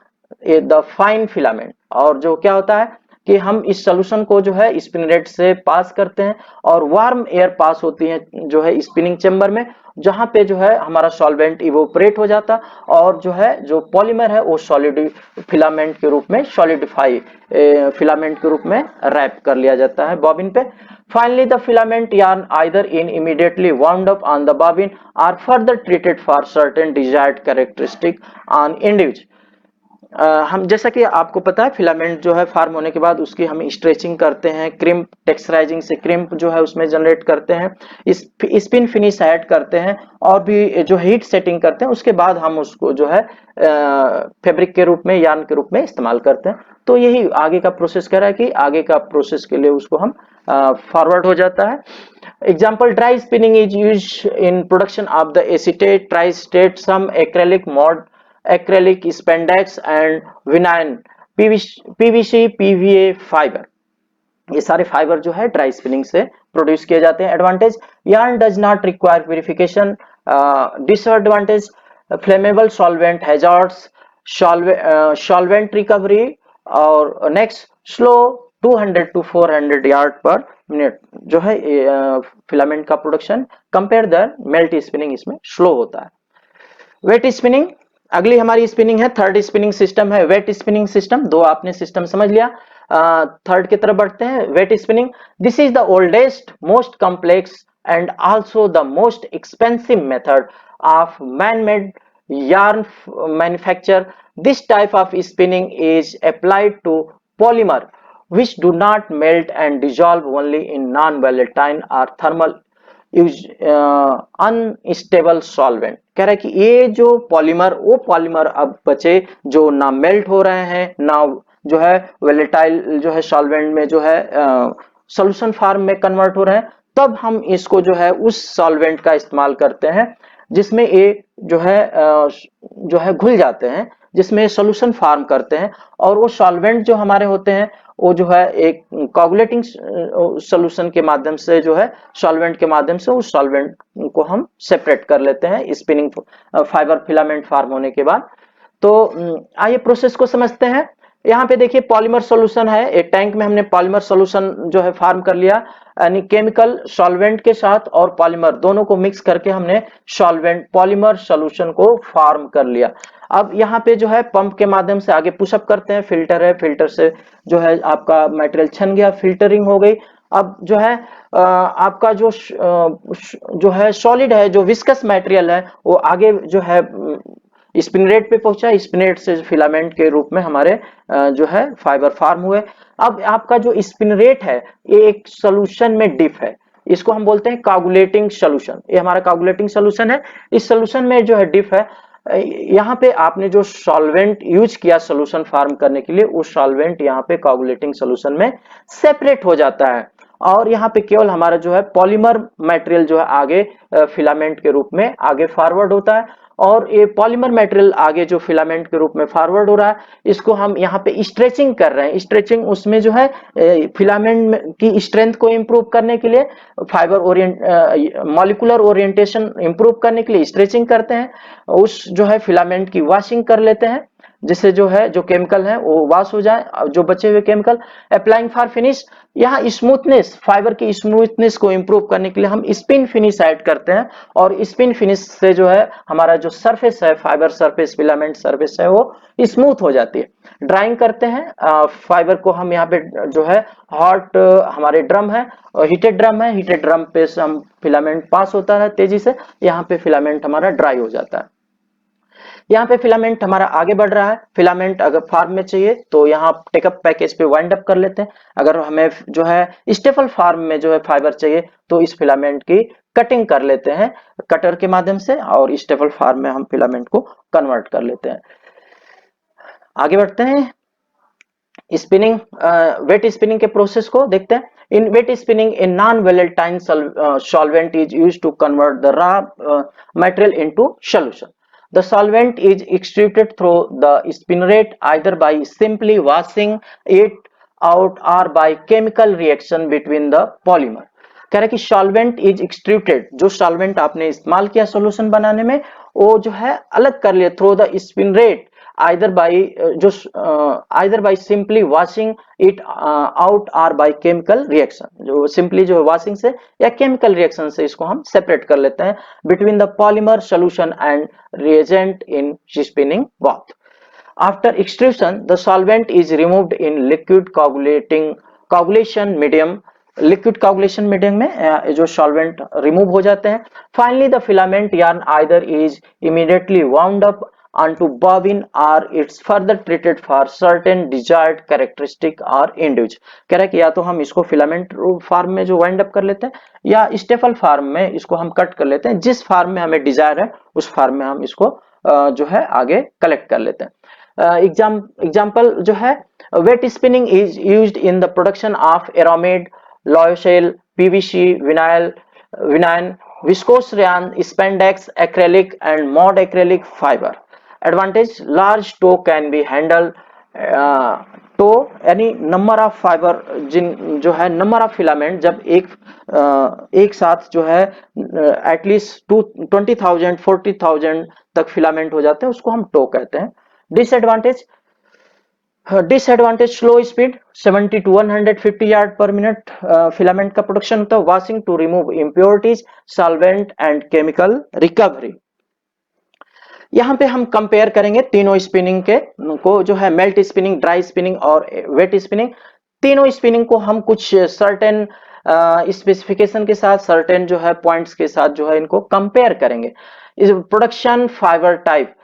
the fine filament। और जो क्या होता है कि हम इस सोल्यूशन को जो है स्पिन रेट से पास करते हैं, और वार्म एयर पास होती है जो है स्पिनिंग चेंबर में, जहां पे जो है हमारा सॉल्वेंट इवोपरेट हो जाता, और जो है जो पॉलीमर है वो सॉलिड फिलामेंट के रूप में, सॉलिडिफाई फिलामेंट के रूप में रैप कर लिया जाता है बॉबिन पे। Finally, the filament yarn either in immediately wound up on the bobbin or further treated for certain desired characteristic on individual। हम जैसा कि आपको पता है, फिलामेंट जो है फॉर्म होने के बाद उसकी हम स्ट्रेचिंग करते हैं, क्रिम्प टेक्सचराइजिंग से क्रिम्प जो है उसमें जनरेट करते हैं, स्पिन फिनिश ऐड करते हैं, और भी जो हीट सेटिंग करते हैं, उसके बाद हम उसको जो है फैब्रिक के रूप में, यार्न के रूप में इस्तेमाल करते हैं। तो यही आगे का प्रोसेस कह रहा है कि आगे का प्रोसेस के लिए उसको हम फॉरवर्ड हो जाता है। Example, dry spinning is use in production of the acetate, tri state, some acrylic mod, acrylic spandex and vinyl, PVC, PVA fibre, ये सारे फाइबर जो है ड्राई स्पिनिंग से प्रोड्यूस किए जाते हैं। Advantage, yarn does not require purification। Disadvantage, flammable solvent hazards, solvent recovery, और next slow 200 to 400 yard per minute जो है फिलामेंट का production compare the melt spinning इसमें स्लो होता है। वेट स्पिनिंग, अगली हमारी स्पिनिंग है, थर्ड स्पिनिंग सिस्टम है वेट स्पिनिंग सिस्टम। दो आपने सिस्टम समझ लिया, थर्ड की तरफ बढ़ते हैं। Wet spinning, this is the oldest most complex and also the most expensive method of man made yarn manufacture. This type of spinning is applied to polymer which do not melt and dissolve only in non-volatile or thermal use unstable solvent. कह रहा है कि ये जो polymer, वो polymer अब बचे जो ना मेल्ट हो रहे हैं ना जो है वेलेटाइल जो है सॉल्वेंट में जो है सॉल्यूशन फॉर्म में कन्वर्ट हो रहे हैं, तब हम इसको जो है उस सॉल्वेंट का इस्तेमाल करते हैं जिसमें ये जो है घुल जाते हैं, जिसमें सॉल्यूशन फॉर्म करते हैं। और वो सॉल्वेंट जो हमारे होते हैं वो जो है एक कोगुलेटिंग सॉल्यूशन के माध्यम से जो है सॉल्वेंट के माध्यम से उस सॉल्वेंट को हम सेपरेट कर लेते हैं स्पिनिंग फाइबर फिलामेंट फॉर्म होने के बाद। तो आइए प्रोसेस को समझते हैं। यहाँ पे देखिए पॉलीमर सॉल्यूशन है, एक टैंक में हमने पॉलीमर सॉल्यूशन जो है फॉर्म कर लिया, यानी केमिकल सॉल्वेंट के साथ और पॉलीमर दोनों को मिक्स करके हमने सॉल्वेंट पॉलीमर सॉल्यूशन को फॉर्म कर लिया। अब यहाँ पे जो है पंप के माध्यम से आगे पुशअप करते हैं, फिल्टर है, फिल्टर से जो है आपका मटेरियल छन गया, फिल्टरिंग हो गई। अब जो है आपका जो है सॉलिड है, जो विस्कस मटेरियल है, वो आगे जो है स्पिनरेट पे पहुंचा, स्पिनरेट से फिलामेंट के रूप में हमारे जो है फाइबर फॉर्म हुए। अब आपका जो स्पिनरेट है ये एक सोल्यूशन में डिप है, इसको हम बोलते हैं कागुलेटिंग सोल्यूशन। ये हमारा कागुलेटिंग सोल्यूशन है। इस सोल्यूशन में जो है डिप है, यहाँ पे आपने जो सॉल्वेंट यूज किया सोल्यूशन फॉर्म करने के लिए, वो सॉल्वेंट यहाँ पे कागुलेटिंग सोल्यूशन में सेपरेट हो जाता है और यहाँ पे केवल हमारा जो है पॉलीमर मटेरियल जो है आगे फिलामेंट के रूप में आगे फॉरवर्ड होता है। और ये पॉलीमर मटेरियल आगे जो फिलामेंट के रूप में फॉरवर्ड हो रहा है, इसको हम यहाँ पे स्ट्रेचिंग कर रहे हैं। स्ट्रेचिंग उसमें जो है फिलामेंट की स्ट्रेंथ को इंप्रूव करने के लिए, fibre Orient molecular orientation improve करने के लिए स्ट्रेचिंग करते हैं। उस जो है फिलामेंट की वॉशिंग कर लेते हैं, जिससे जो है जो केमिकल है वो वॉश हो जाए, जो बचे हुए केमिकल। अप्लाइंग फॉर फिनिश, यहाँ स्मूथनेस, फाइबर की स्मूथनेस को इंप्रूव करने के लिए हम स्पिन फिनिश ऐड करते हैं और स्पिन फिनिश से जो है हमारा जो सरफेस है, फाइबर सरफेस, फिलामेंट सरफेस है, वो स्मूथ हो जाती है। ड्राइंग करते हैं फाइबर को हम यहाँ पे जो है हॉट हमारे ड्रम है, हीटेड ड्रम है, हीटेड ड्रम पे से हम फिलामेंट पास होता है तेजी से, यहाँ पे फिलामेंट हमारा ड्राई हो जाता है। यहाँ पे फिलामेंट हमारा आगे बढ़ रहा है। फिलामेंट अगर फॉर्म में चाहिए तो यहाँ टेकअप पैकेज पे वाइंड अप कर लेते हैं। अगर हमें जो है स्टेपल फॉर्म में जो है फाइबर चाहिए तो इस फिलामेंट की कटिंग कर लेते हैं कटर के माध्यम से, और स्टेपल फॉर्म में हम फिलामेंट को कन्वर्ट कर लेते हैं। आगे बढ़ते हैं, स्पिनिंग वेट स्पिनिंग के प्रोसेस को देखते हैं। In wet spinning in non volatile solvent is used to convert the raw material into solution. The solvent is extruded through the spinneret either by simply washing it out or by chemical reaction between the polymer. कह रहा है कि solvent is extruded, जो solvent आपने इस्तेमाल किया solution बनाने में, वो जो है अलग कर लिया through the spinneret, either by जो either by simply washing it out और बाई केमिकल रिएक्शन, जो सिंपली जो वॉशिंग से या केमिकल रिएक्शन से इसको हम सेपरेट कर लेते हैं between the polymer solution and reagent in spinning bath. After extrusion, the solvent is removed in liquid coagulation medium. Liquid coagulation medium में जो solvent remove हो जाते हैं. Finally, the filament yarn either is immediately wound up onto bobbin or it's further treated for certain desired characteristic or individual. कह रहा है कि या तो हम इसको फिलामेंट फॉर्म में जो वाइंड अप कर लेते हैं या स्टेपल फॉर्म में इसको हम कट कर लेते हैं, जिस फॉर्म में हमें डिजायर है उस फॉर्म में हम इसको जो है आगे कलेक्ट कर लेते हैं. एग्जाम्पल जो है, wet spinning is used in the production of aramid, lyocell, PVC, vinyon, viscose rayon, spandex, acrylic and modacrylic fibre. Advantage, large tow can be handle, tow यानी नंबर ऑफ फाइबर, जिन जो है number of filament जब एक साथ जो है at least 20,000 40,000 तक फिलामेंट हो जाते हैं, उसको हम टो कहते हैं. Disadvantage, disadvantage slow speed 70 to 150 yard per minute filament का प्रोडक्शन होता है। Washing to remove impurities, solvent and chemical recovery. यहाँ पे हम कंपेयर करेंगे तीनों स्पिनिंग के को, जो है मेल्ट स्पिनिंग, ड्राई स्पिनिंग और वेट स्पिनिंग। तीनों स्पिनिंग को हम कुछ सर्टेन स्पेसिफिकेशन के साथ, सर्टेन जो है पॉइंट्स के साथ जो है इनको कंपेयर करेंगे। इस production fibre type,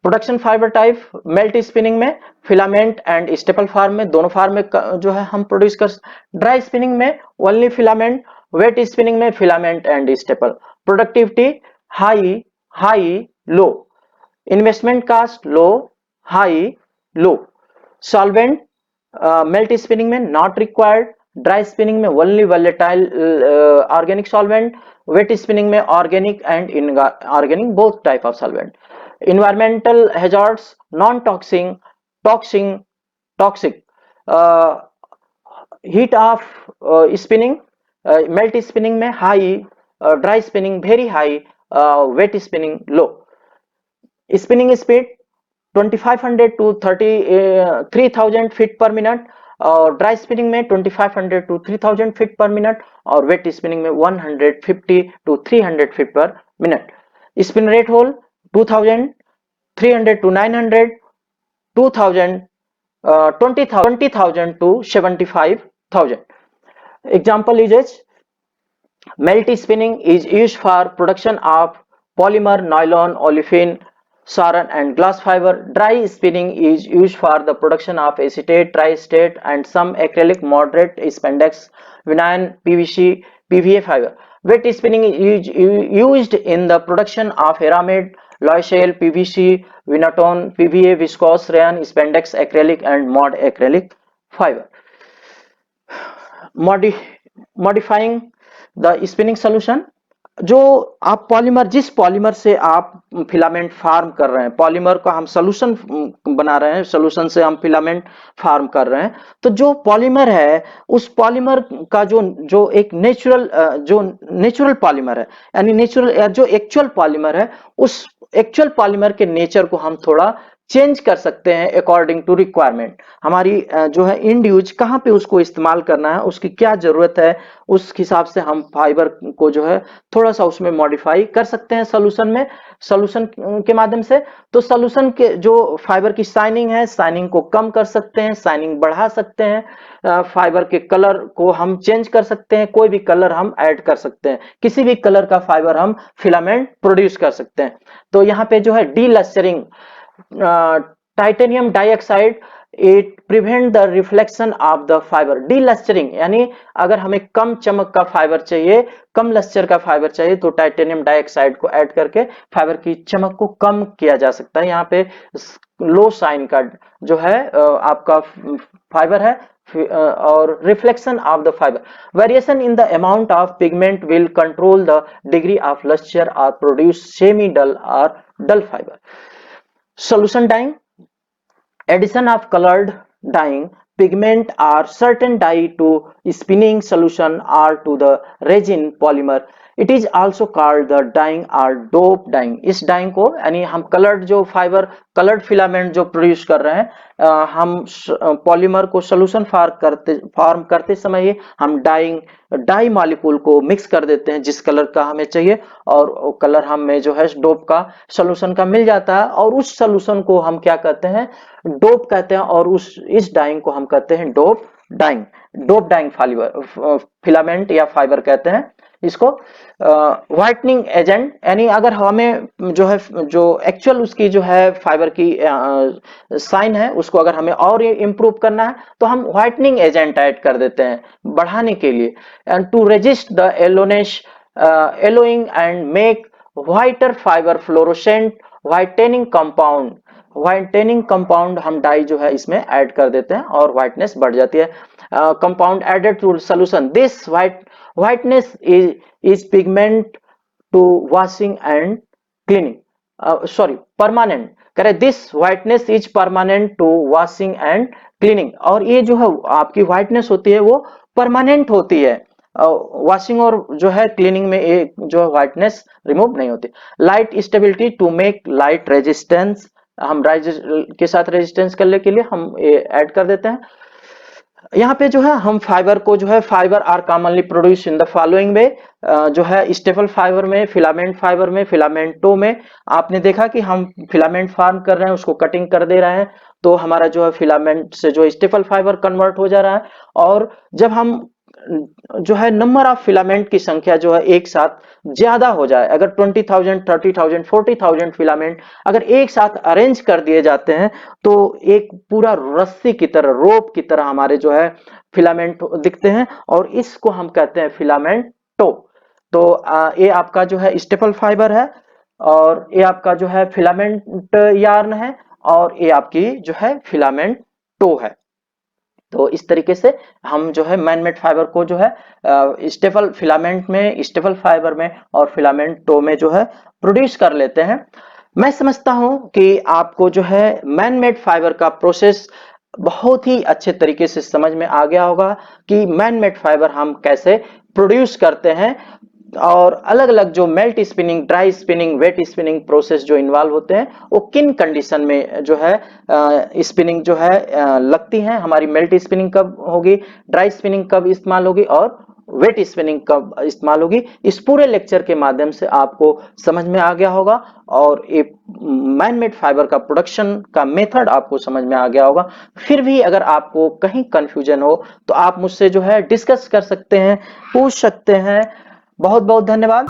production fibre type melt spinning में फिलामेंट एंड स्टेपल फार्म में, दोनों फार्म में जो है हम प्रोड्यूस कर। ड्राई स्पिनिंग में ओनली फिलामेंट, वेट स्पिनिंग में filament and staple. Productivity high, high, low. Investment cost low, high, low. Solvent melt spinning में नॉट रिक्वायर्ड, ड्राई स्पिनिंग में only volatile organic solvent, wet spinning में organic and inorganic both type of solvent. Environmental hazards non toxic, toxic, toxic. Heat of spinning, melt spinning में high, dry spinning very high, wet spinning low. Spinning speed 2500 to 3000 feet per minute, और dry spinning में 2500 to 3000 feet per minute, और wet spinning में 150 to 300 feet per minute. Spin rate hole 2000, 300 to 900, 2000, 20,000 to 75,000. Example is melt spinning is used for production of polymer, nylon, olefin, saran and glass fiber. Dry spinning is used for the production of acetate, triacetate and some acrylic, moderate spandex, vinyl, PVC, PVA fiber. Wet spinning is used in the production of aramid, lyocell, PVC, Vinatone, PVA, viscose, rayon, spandex, acrylic and mod acrylic fiber. Modifying the spinning solution, जो आप polymer, जिस polymer से आप filament farm कर रहे हैं, polymer का हम सॉल्यूशन बना रहे हैं, सॉल्यूशन से हम फिलामेंट फार्म कर रहे हैं, तो जो पॉलीमर है उस पॉलीमर का जो एक नेचुरल पॉलीमर है, यानी नेचुरल जो एक्चुअल पॉलीमर है, उस एक्चुअल पॉलीमर के नेचर को हम थोड़ा चेंज कर सकते हैं अकॉर्डिंग टू रिक्वायरमेंट। हमारी जो है इंड यूज कहाँ पे उसको इस्तेमाल करना है, उसकी क्या जरूरत है, उस हिसाब से हम फाइबर को जो है थोड़ा सा उसमें मॉडिफाई कर सकते हैं सॉल्यूशन में, सॉल्यूशन के माध्यम से। तो सॉल्यूशन के जो फाइबर की शाइनिंग है, शाइनिंग को कम कर सकते हैं, शाइनिंग बढ़ा सकते हैं, फाइबर के कलर को हम चेंज कर सकते हैं, कोई भी कलर हम ऐड कर सकते हैं, किसी भी कलर का फाइबर हम फिलामेंट प्रोड्यूस कर सकते हैं। तो यहाँ पे जो है delustering, titanium dioxide, it prevent the reflection of the fibre. Delustering यानी अगर हमें कम चमक का फाइबर चाहिए, कम लस्टर का फाइबर चाहिए, तो टाइटेनियम डाइऑक्साइड को ऐड करके फाइबर की चमक को कम किया जा सकता है। यहाँ पे लो शाइन का जो है आपका फाइबर है, और reflection of the fibre, variation in the amount of pigment will control the degree of lustre और प्रोड्यूस सेमी डल और dull fibre. Solution dyeing, addition of colored dyeing pigment or certain dye to spinning solution or to the resin polymer. It is also called the dyeing or dope dyeing. इस dyeing को यानी हम coloured जो fibre, coloured filament जो produce कर रहे हैं, हम पॉलीमर को सोल्यूशन फॉर्म करते समय ही हम डाई मॉलिक्यूल को मिक्स कर देते हैं जिस कलर का हमें चाहिए, और कलर हमें जो है डोप का सोल्यूशन का मिल जाता है, और उस सोल्यूशन को हम क्या कहते हैं, डोप कहते हैं, और इस डाइंग को हम कहते हैं डोप डाइंग फिलामेंट या फाइबर कहते हैं इसको। व्हाइटनिंग एजेंट, यानी अगर हमें जो है जो एक्चुअल उसकी जो है फाइबर की साइन है उसको अगर हमें और इंप्रूव करना है तो हम व्हाइटनिंग एजेंट ऐड कर देते हैं बढ़ाने के लिए। And to resist the yellowing and make whiter fibre fluorescent, whitening compound हम डाई जो है इसमें ऐड कर देते हैं और व्हाइटनेस बढ़ जाती है। Compound added to solution, this whiteness is pigment to washing and cleaning, sorry permanent करे, this whiteness is permanent to washing and cleaning, और ये जो है आपकी whiteness होती है वो परमानेंट होती है, वॉशिंग और जो है क्लीनिंग में ये जो व्हाइटनेस रिमूव नहीं होती। Light stability to make light resistance हम राइज के साथ रेजिस्टेंस करने के लिए हम ये ऐड कर देते हैं। यहाँ पे जो है हम फाइबर को जो है fibre are commonly produce in the following way, जो है स्टेपल फाइबर में, फिलामेंट फाइबर में, फिलामेंटो में। आपने देखा कि हम फिलामेंट फॉर्म कर रहे हैं, उसको कटिंग कर दे रहे हैं, तो हमारा जो है फिलामेंट से जो स्टेपल फाइबर कन्वर्ट हो जा रहा है। और जब हम जो है नंबर ऑफ फिलामेंट की संख्या जो है एक साथ ज्यादा हो जाए, अगर 20,000, 30,000, 40,000 फिलामेंट अगर एक साथ अरेंज कर दिए जाते हैं, तो एक पूरा रस्सी की तरह, रोप की तरह हमारे जो है फिलामेंट दिखते हैं, और इसको हम कहते हैं फिलामेंट टो। तो ये आपका जो है स्टेपल फाइबर है, और ये आपका जो है फिलामेंट यार्न है, और ये आपकी जो है फिलामेंट टो है। तो इस तरीके से हम जो है मैन मेड फाइबर को जो है स्टेपल फिलामेंट में, स्टेपल फाइबर में और फिलामेंट टो में जो है प्रोड्यूस कर लेते हैं। मैं समझता हूं कि आपको जो है मैन मेड फाइबर का प्रोसेस बहुत ही अच्छे तरीके से समझ में आ गया होगा कि मैन मेड फाइबर हम कैसे प्रोड्यूस करते हैं, और अलग अलग जो melt spinning, dry spinning, wet spinning process जो इन्वॉल्व होते हैं, वो किन कंडीशन में जो है स्पिनिंग जो है लगती है। हमारी मेल्ट स्पिनिंग कब होगी, ड्राई स्पिनिंग कब इस्तेमाल होगी, और वेट स्पिनिंग कब इस्तेमाल होगी, इस पूरे लेक्चर के माध्यम से आपको समझ में आ गया होगा, और ये मैन मेड फाइबर का प्रोडक्शन का मेथड आपको समझ में आ गया होगा। फिर भी अगर आपको कहीं कंफ्यूजन हो तो आप मुझसे जो है डिस्कस कर सकते हैं, पूछ सकते हैं। बहुत बहुत धन्यवाद।